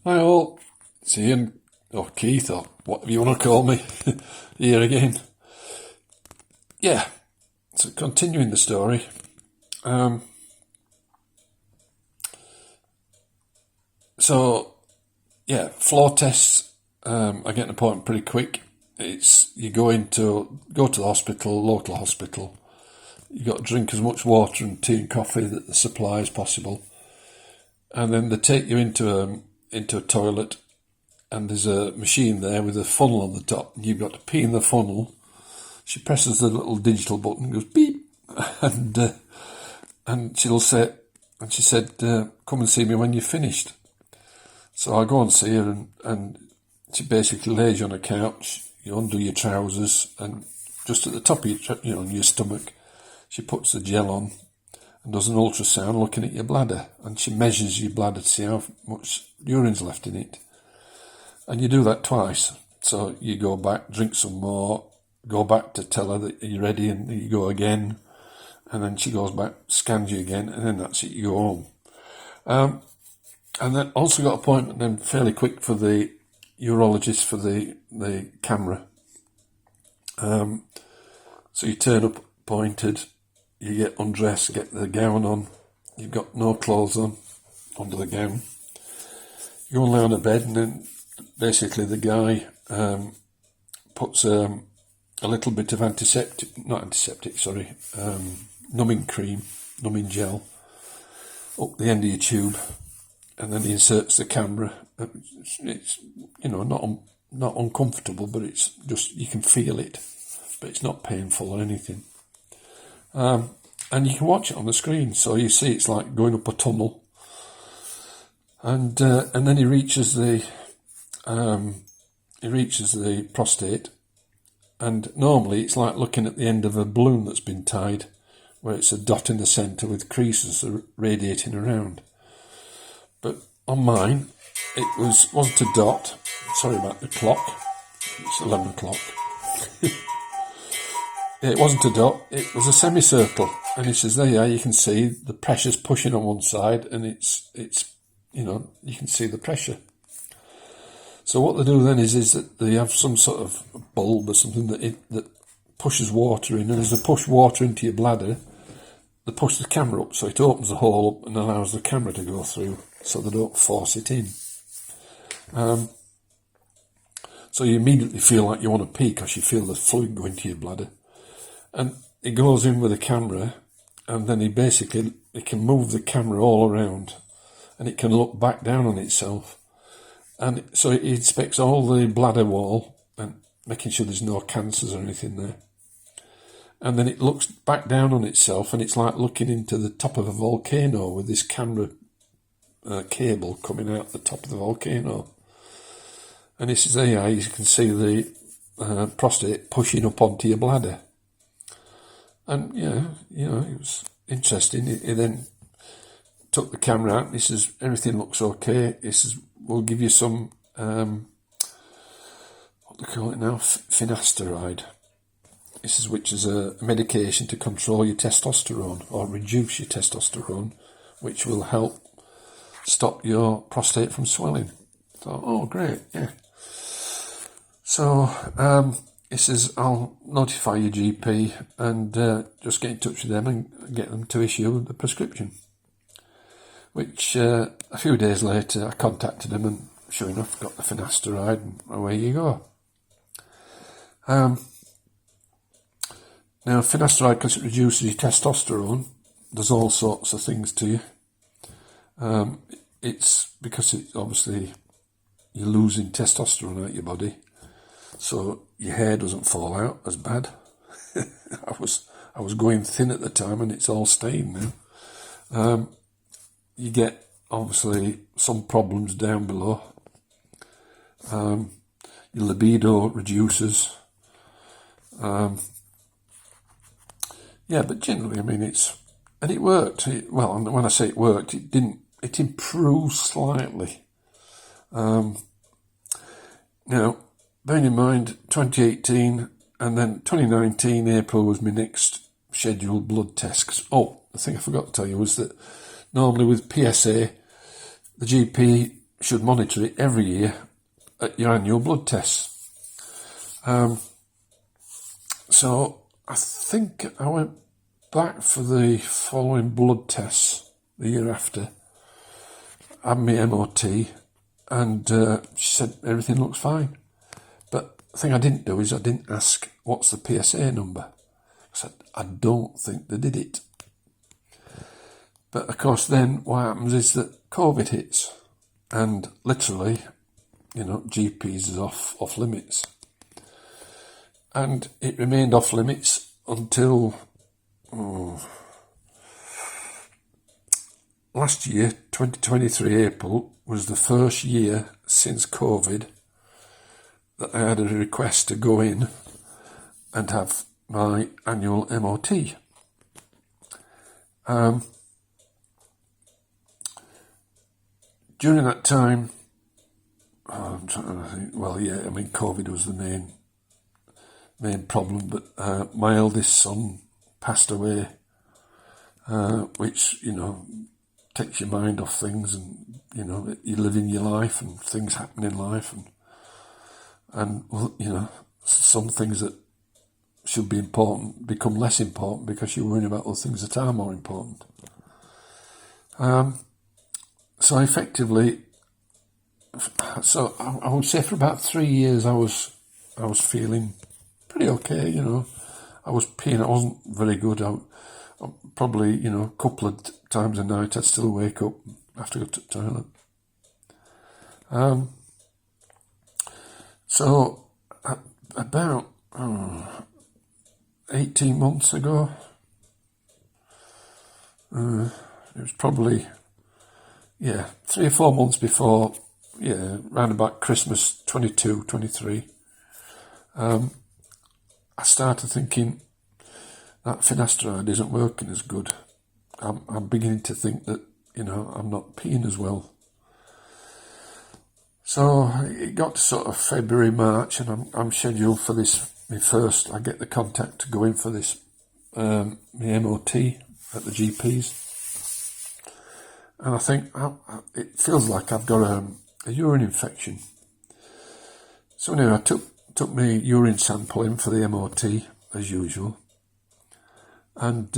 Hi all, it's Ian, or Keith, or whatever you want to call me, here again. Yeah, so continuing the story. Floor tests are getting a point pretty quick. It's you go to the hospital, local hospital. You got to drink as much water and tea and coffee that the supply as possible, and then they take you into a toilet, and there's a machine there with a funnel on the top, and you've got to pee in the funnel. She presses the little digital button, goes beep, and she'll say, and she said, "Come and see me when you're finished." So I go and see her, and she basically lays you on a couch. You undo your trousers, and just at the top of your stomach, she puts the gel on and does an ultrasound looking at your bladder, and she measures your bladder to see how much urine's left in it. And you do that twice. So you go back, drink some more, go back to tell her that you're ready, and you go again, and then she goes back, scans you again, and then that's it, you go home. And then also got an appointment then fairly quick for the urologist for the camera. So you turn up appointed, you get undressed, get the gown on, you've got no clothes on under the gown. You go and lay on a bed, and then basically the guy puts a little bit of numbing cream, numbing gel up the end of your tube, and then he inserts the camera. It's not uncomfortable, but it's just, you can feel it, but it's not painful or anything. And you can watch it on the screen, so you see it's like going up a tunnel. And then he reaches the prostate, and normally it's like looking at the end of a balloon that's been tied, where it's a dot in the centre with creases radiating around. But on mine, it wasn't a dot. Sorry about the clock. It's 11 o'clock. It wasn't a dot. It was a semicircle, and he says, "There you are. You can see the pressure's pushing on one side, and it's you can see the pressure." So what they do then is that they have some sort of bulb or something that pushes water in, and as they push water into your bladder, they push the camera up, so it opens the hole up and allows the camera to go through, so they don't force it in. So you immediately feel like you want to pee because you feel the fluid go into your bladder. And it goes in with the camera, and then it can move the camera all around, and it can look back down on itself. And so it inspects all the bladder wall, and making sure there's no cancers or anything there. And then it looks back down on itself, and it's like looking into the top of a volcano with this camera cable coming out the top of the volcano. And it says, "There you are, you can see the prostate pushing up onto your bladder." And it was interesting. He then took the camera out, and he says, "Everything looks okay." He says, "We'll give you some what they call it now, finasteride." He says, which is a medication to control your testosterone or reduce your testosterone, which will help stop your prostate from swelling. So, oh great, yeah. So he says, "I'll notify your GP and just get in touch with them and get them to issue the prescription." Which a few days later I contacted him, and sure enough got the finasteride, and away you go. Now finasteride, because it reduces your testosterone, does all sorts of things to you. It's because obviously you're losing testosterone out of your body, so your hair doesn't fall out as bad. I was going thin at the time, and it's all staying now. You get obviously some problems down below. Your libido reduces. But generally, I mean, it worked. And when I say it worked, it improved slightly. Now, bearing in mind, 2018 and then 2019 April was my next scheduled blood test. The thing I forgot to tell you was that normally with PSA, the GP should monitor it every year at your annual blood tests. So I think I went back for the following blood tests the year after, had my MOT, and she said everything looks fine. But the thing I didn't do is I didn't ask what's the PSA number. I said I don't think they did it. But of course then what happens is that COVID hits, and literally, GPs is off limits. And it remained off limits until last year, 2023 April, was the first year since COVID that I had a request to go in and have my annual MOT. During that time, I'm trying to think, COVID was the main problem, but my eldest son passed away, which, takes your mind off things, and, you live in your life and things happen in life, and some things that should be important become less important because you're worrying about other things that are more important. So effectively, I would say for about 3 years I was feeling pretty okay, I was peeing. I wasn't very good. I probably, a couple of times a night I'd still wake up, have to go to the toilet. So about 18 months ago, it was probably 3 or 4 months before, round about Christmas 22, 23. I started thinking that finasteride isn't working as good. I'm beginning to think that, I'm not peeing as well. So it got to sort of February, March, and I'm scheduled for this, I get the contact to go in for this, my MOT at the GP's. And I think it feels like I've got a urine infection. So anyway, I took my urine sample in for the MOT as usual, and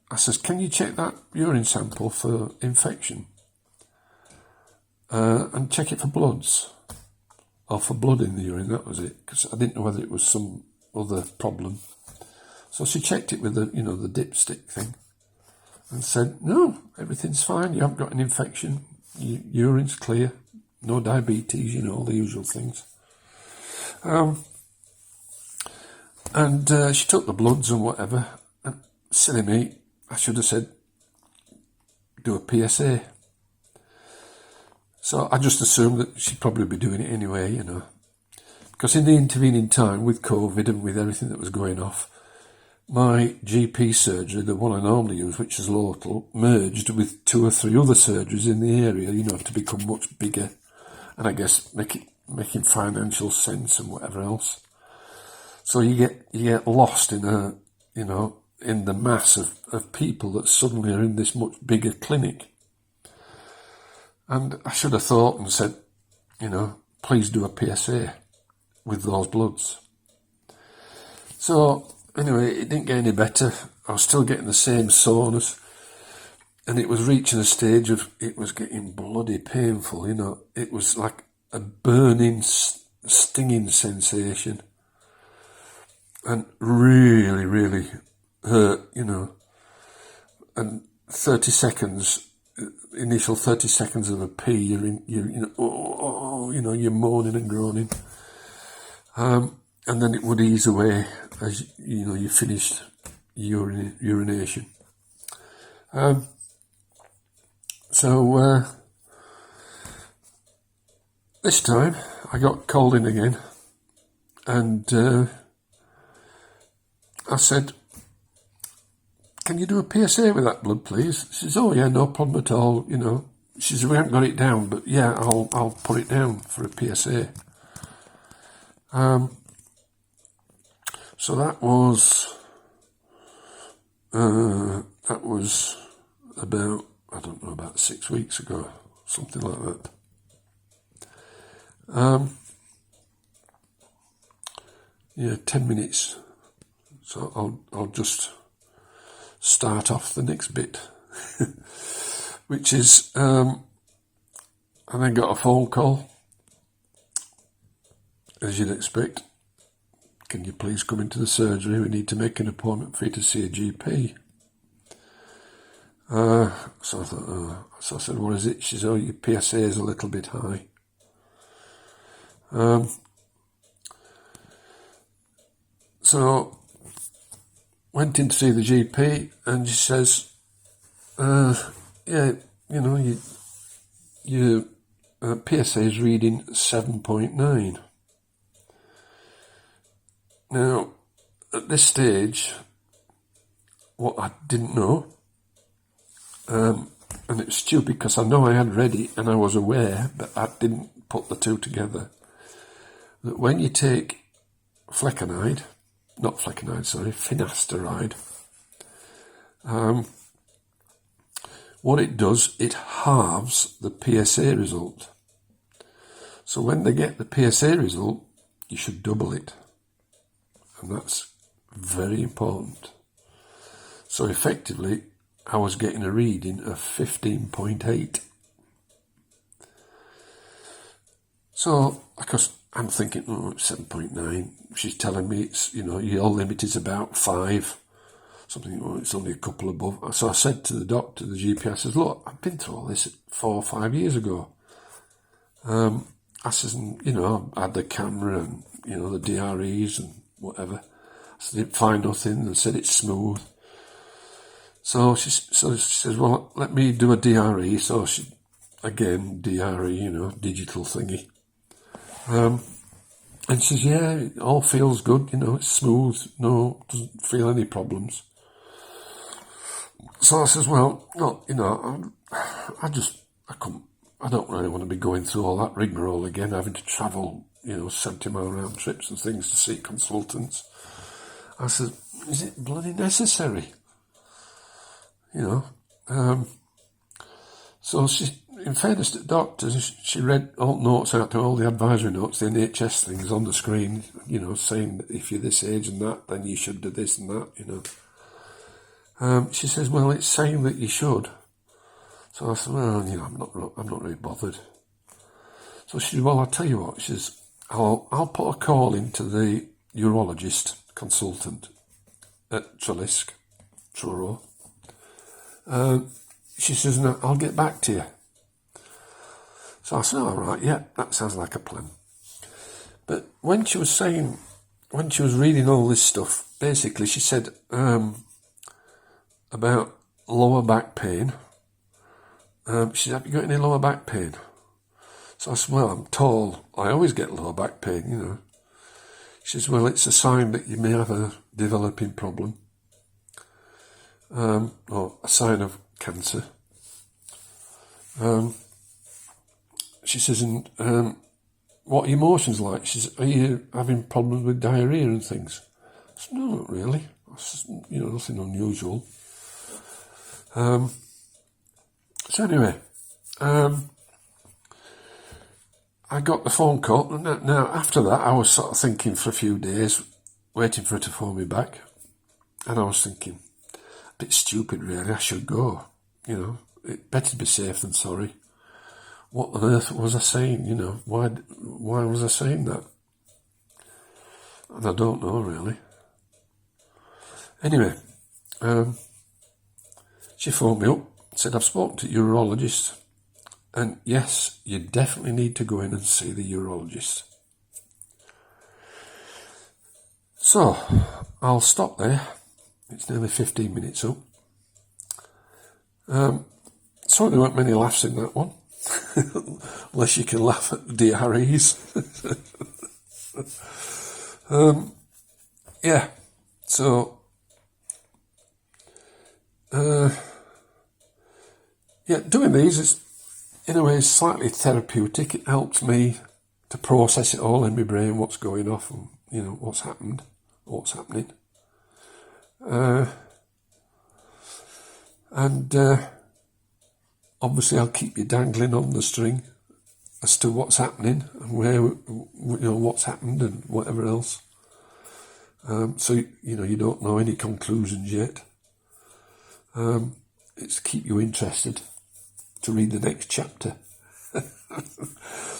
I says, can you check that urine sample for infection, and check it for bloods, or for blood in the urine? That was it, because I didn't know whether it was some other problem. So she checked it with the the dipstick thing, and said, no, everything's fine, you haven't got an infection, your urine's clear, no diabetes, all the usual things. And she took the bloods and whatever, and silly me, I should have said, do a PSA. So I just assumed that she'd probably be doing it anyway, because in the intervening time with COVID and with everything that was going off, my GP surgery, the one I normally use, which is local, merged with 2 or 3 other surgeries in the area, to become much bigger, and I guess making financial sense and whatever else. So you get lost in in the mass of people that suddenly are in this much bigger clinic. And I should have thought and said, please do a PSA with those bloods. So anyway, it didn't get any better. I was still getting the same soreness, and it was reaching a stage of it was getting bloody painful. It was like a burning, stinging sensation, and really, really hurt. And 30 seconds, initial 30 seconds of a pee, you're moaning and groaning. And then it would ease away as you finished urination. So this time I got called in again, and I said, can you do a PSA with that blood, please? She says, oh yeah, no problem at all. She says, we haven't got it down, but yeah, I'll put it down for a PSA. So that was about I don't know, about 6 weeks ago, something like that. Yeah, 10 minutes. So I'll just start off the next bit, which is, I then got a phone call, as you'd expect. Can you please come into the surgery? We need to make an appointment for you to see a GP. So I thought, so I said, what is it? She said, oh, your PSA is a little bit high. So went in to see the GP, and she says, yeah, you know, your PSA is reading 7.9. Now, at this stage, what I didn't know, and it's stupid because I know I had read it and I was aware, but I didn't put the two together, that when you take finasteride, what it does, it halves the PSA result. So when they get the PSA result, you should double it. And that's very important. So effectively, I was getting a reading of 15.8. So, because I'm thinking, oh, it's 7.9. She's telling me it's, you know, your limit is about 5. Something, oh, it's only a couple above. So I said to the doctor, the GP, I said, look, I've been through all this 4 or 5 years ago. I said, you know, I had the camera and, you know, the DREs and whatever. So they didn't find nothing. They said it's smooth. So she says, well, let me do a DRE. So she, again, DRE, you know, digital thingy. And she says, yeah, it all feels good, you know, it's smooth, no, doesn't feel any problems. So I says, well, no, you know, I don't really want to be going through all that rigmarole again, having to travel, you know, 70-mile round trips and things to see consultants. I said, is it bloody necessary? You know, so she, in fairness to doctors, she read all notes out to all the advisory notes, the NHS things on the screen, you know, saying that if you're this age and that, then you should do this and that, you know. She says, well, it's saying that you should. So I said, well, you know, I'm not really bothered. So she said, well, I'll tell you what. She says, I'll put a call into the urologist consultant at Truro. She says, no, I'll get back to you. So I said, all right, yeah, that sounds like a plan. But when she was reading all this stuff, basically she said about lower back pain. She said, have you got any lower back pain? So I said, well, I'm tall. I always get lower back pain, you know. She says, well, it's a sign that you may have a developing problem. Or a sign of cancer. She says, and what are your emotions like? She says, are you having problems with diarrhea and things? I said, no, not really. I said, you know, nothing unusual. So anyway, I got the phone call. Now, after that, I was sort of thinking for a few days, waiting for her to phone me back. And I was thinking, a bit stupid really, I should go. You know, it better be safe than sorry. What on earth was I saying, you know? Why was I saying that? And I don't know really. Anyway, she phoned me up, said, I've spoken to your urologist, and yes, you definitely need to go in and see the urologist. So, I'll stop there. It's nearly 15 minutes up. So there weren't many laughs in that one. Unless you can laugh at DREs. Yeah, so yeah, doing these is in a way slightly therapeutic. It helps me to process it all in my brain, what's going off and, you know, what's happened, what's happening. And obviously I'll keep you dangling on the string as to what's happening and where, what's happened and whatever else. So, you don't know any conclusions yet. It's to keep you interested to read the next chapter.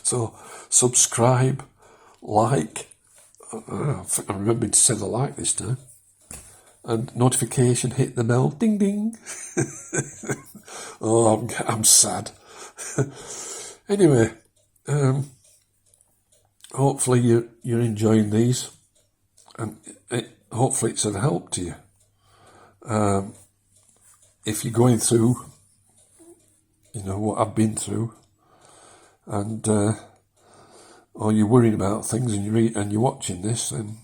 So, subscribe, like, I remembered to say the like this time, and notification, hit the bell, ding ding. Oh, I'm sad. Anyway, hopefully you're enjoying these, and hopefully it's a help to you. If you're going through, what I've been through, and or you're worrying about things and you're watching this, then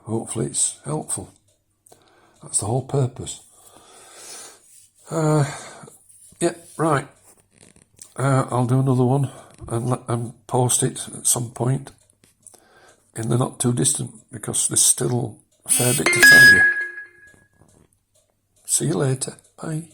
hopefully it's helpful. That's the whole purpose. Yeah, right. I'll do another one and post it at some point in the not too distant, because there's still a fair bit to tell you. See you later. Bye.